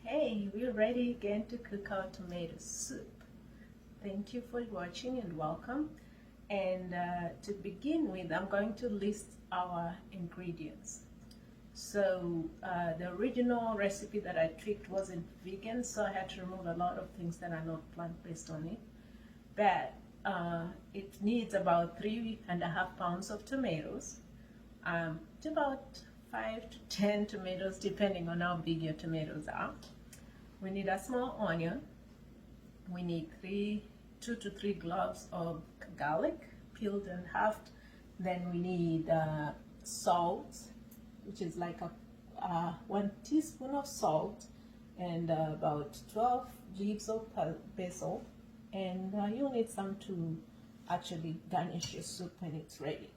Hey, we're ready again to cook our tomato soup. Thank you for watching and welcome. And to begin with, I'm going to list our ingredients. So the original recipe that I tweaked wasn't vegan, so I had to remove a lot of things that are not plant-based on it. But it needs about 3.5 pounds of tomatoes, about 5 to 10 tomatoes depending on how big your tomatoes are. We need a small onion. We need 2 to 3 cloves of garlic peeled and halved. Then we need salt, which is like 1 teaspoon of salt, and about 12 leaves of basil. And you'll need some to actually garnish your soup when it's ready.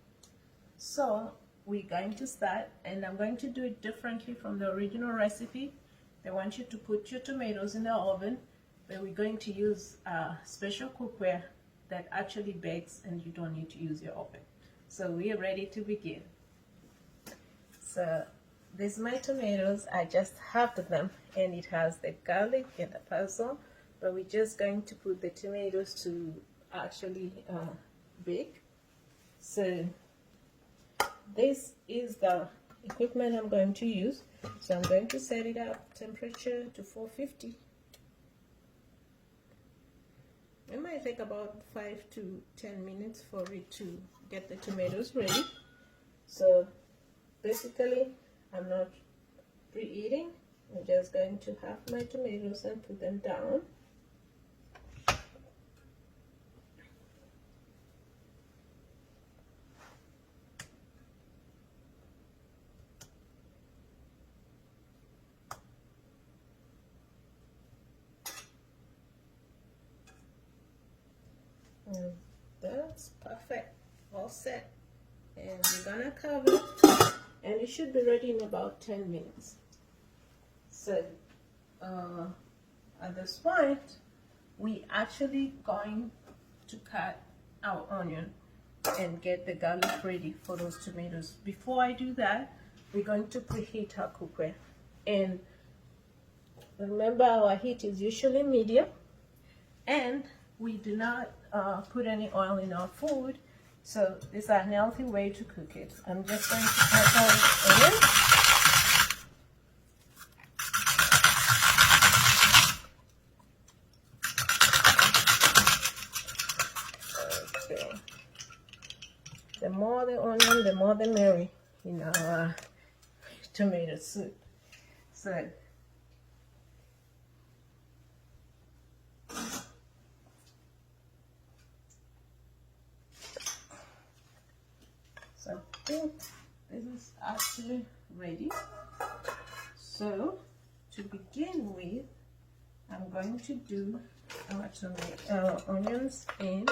So we're going to start, and I'm going to do it differently from the original recipe. They want you to put your tomatoes in the oven, but we're going to use a special cookware that actually bakes and you don't need to use your oven. So we are ready to begin. So these are my tomatoes. I just halved them, and it has the garlic and the basil, but we're just going to put the tomatoes to actually bake. So this is the equipment I'm going to use. So I'm going to set it up temperature to 450. It might take about 5 to 10 minutes for it to get the tomatoes ready. So basically, I'm not preheating. I'm just going to half my tomatoes and put them down. And that's perfect, all set. And we're gonna cover, and it should be ready in about 10 minutes. So at this point, we actually going to cut our onion and get the garlic ready for those tomatoes. Before I do that, we're going to preheat our cookware. And remember, our heat is usually medium, and we do not put any oil in our food, so this is an healthy way to cook it. I'm just going to cut our onion. Okay. The more the onion, the more the merry in our tomato soup. So I think this is actually ready. So to begin with, I'm going to do our onions in.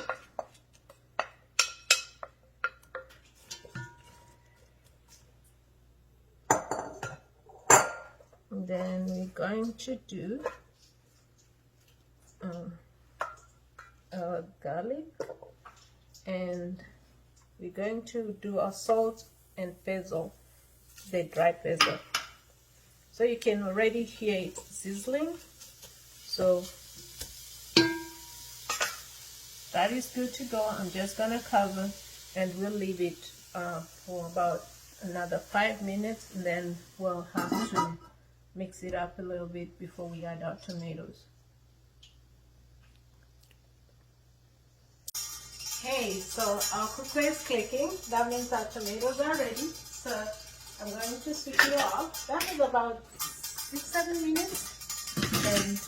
And then we're going to do our garlic, and we're going to do our salt and basil, the dry basil. So you can already hear it sizzling. So that is good to go. I'm just gonna cover, and we'll leave it for about another 5 minutes, and then we'll have to mix it up a little bit before we add our tomatoes. Hey, so our cookware is clicking. That means our tomatoes are ready. So I'm going to switch it off. That is about 6-7 minutes. And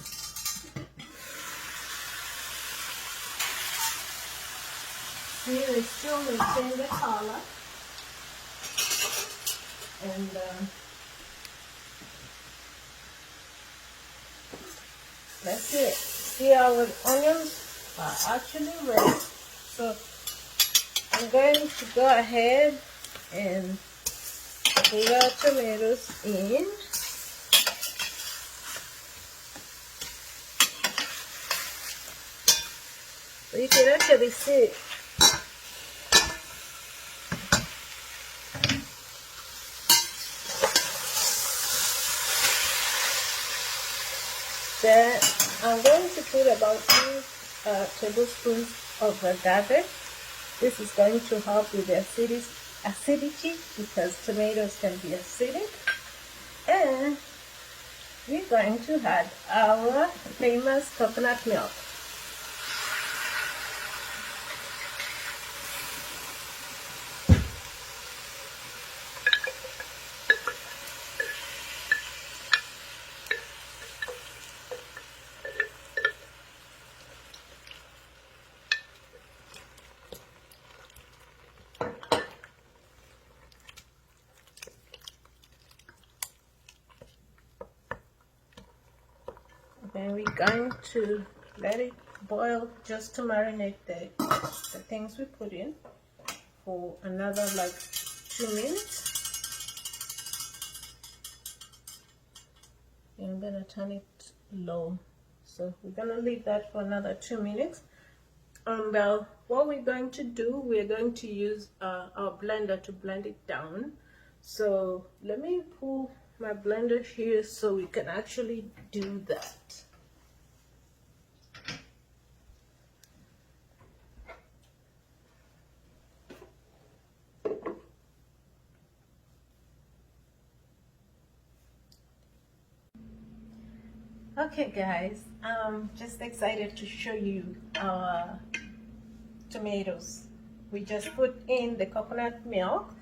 here is still retain the color. And let's see it. See, our onions are actually ready. So I'm going to go ahead and put our tomatoes in. So you can actually see Then I'm going to put about 2 tablespoons of agave. This is going to help with the acidity because tomatoes can be acidic. And we're going to add our famous coconut milk. Then we're going to let it boil just to marinate the things we put in for another like 2 minutes. And I'm gonna turn it low. So we're gonna leave that for another 2 minutes. And what we're going to do, we're going to use our blender to blend it down. So let me pull my blender here so we can actually do that. Okay guys, I'm just excited to show you our tomatoes. We just put in the coconut milk.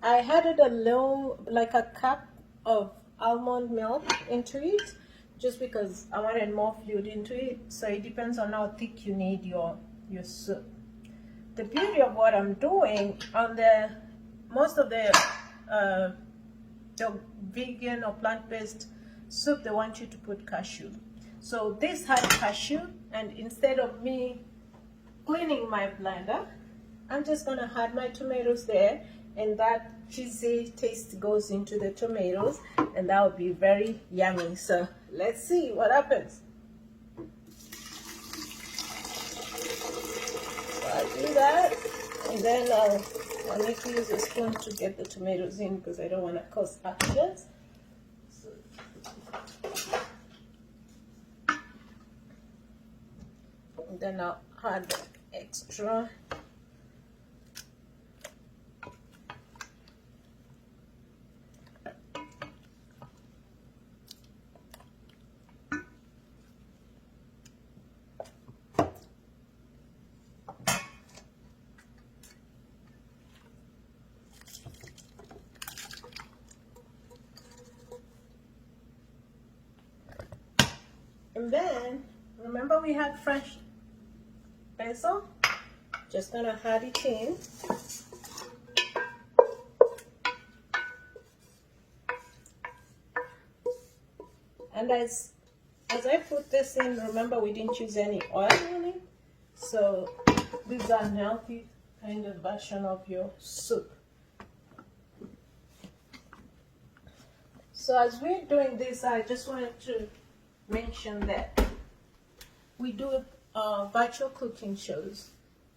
I added a little, like a cup of almond milk into it, just because I wanted more fluid into it. So it depends on how thick you need your soup. The beauty of what I'm doing on most of the vegan or plant-based soup, they want you to put cashew. So this had cashew, and instead of me cleaning my blender, I'm just gonna add my tomatoes there, and that cheesy taste goes into the tomatoes, and that will be very yummy. So let's see what happens. So I do that, and then I need to use a spoon to get the tomatoes in because I don't want to cause accidents. So, and then I'll add the extra. And then, remember we had fresh basil? Just gonna add it in. And as I put this in, remember we didn't use any oil on it. So this is a healthy kind of version of your soup. So as we're doing this, I just wanted to mention that we do virtual cooking shows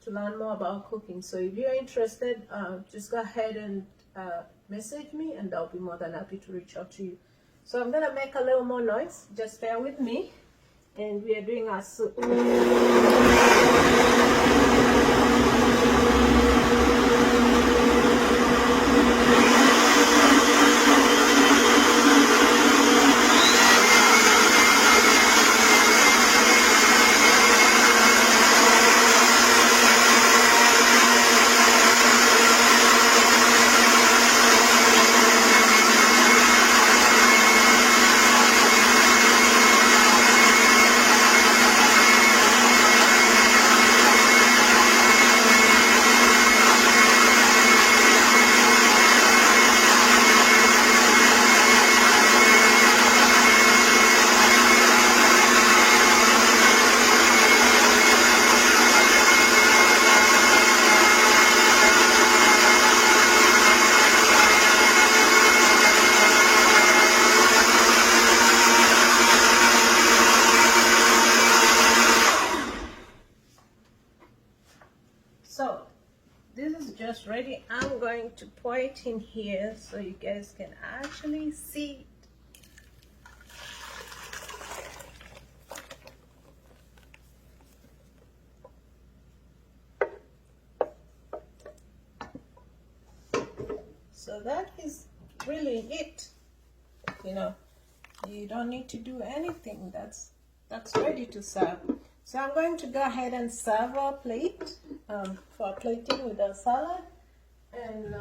to learn more about cooking. So if you're interested, just go ahead and message me, and I'll be more than happy to reach out to you. So I'm gonna make a little more noise, just bear with me, and we are doing our soup. So this is just ready. I'm going to pour it in here so you guys can actually see it. So that is really it. You know, you don't need to do anything. That's ready to serve. So I'm going to go ahead and serve our plate for plating with our salad. And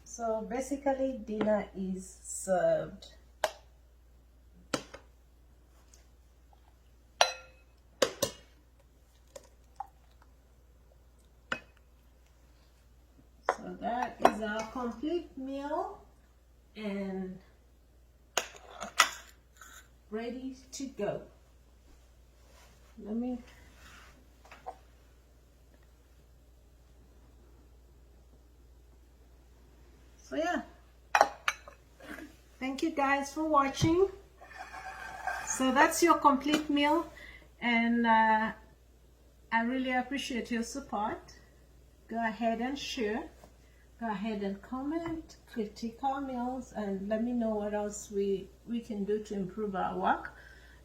so basically dinner is served. So that is our complete meal and ready to go. So yeah, thank you guys for watching. So that's your complete meal, and I really appreciate your support. Go ahead and share, go ahead and comment, critique our meals, and let me know what else we can do to improve our work.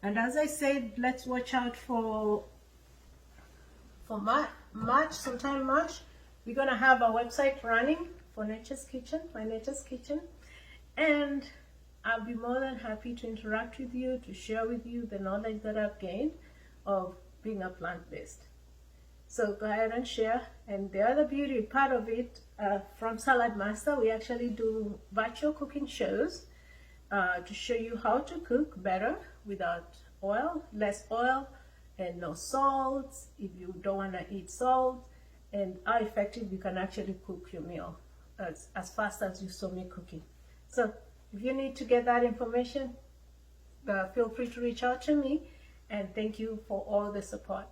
And as I said, let's watch out for March, sometime March. We're gonna have a website running for Nature's Kitchen, My Nature's Kitchen, and I'll be more than happy to interact with you, to share with you the knowledge that I've gained of being a plant-based. So go ahead and share. And the other beauty part of it, from Saladmaster, we actually do virtual cooking shows to show you how to cook better without oil, less oil, and no salt if you don't want to eat salt, and how effective you can actually cook your meal as fast as you saw me cooking. So if you need to get that information, feel free to reach out to me, and thank you for all the support.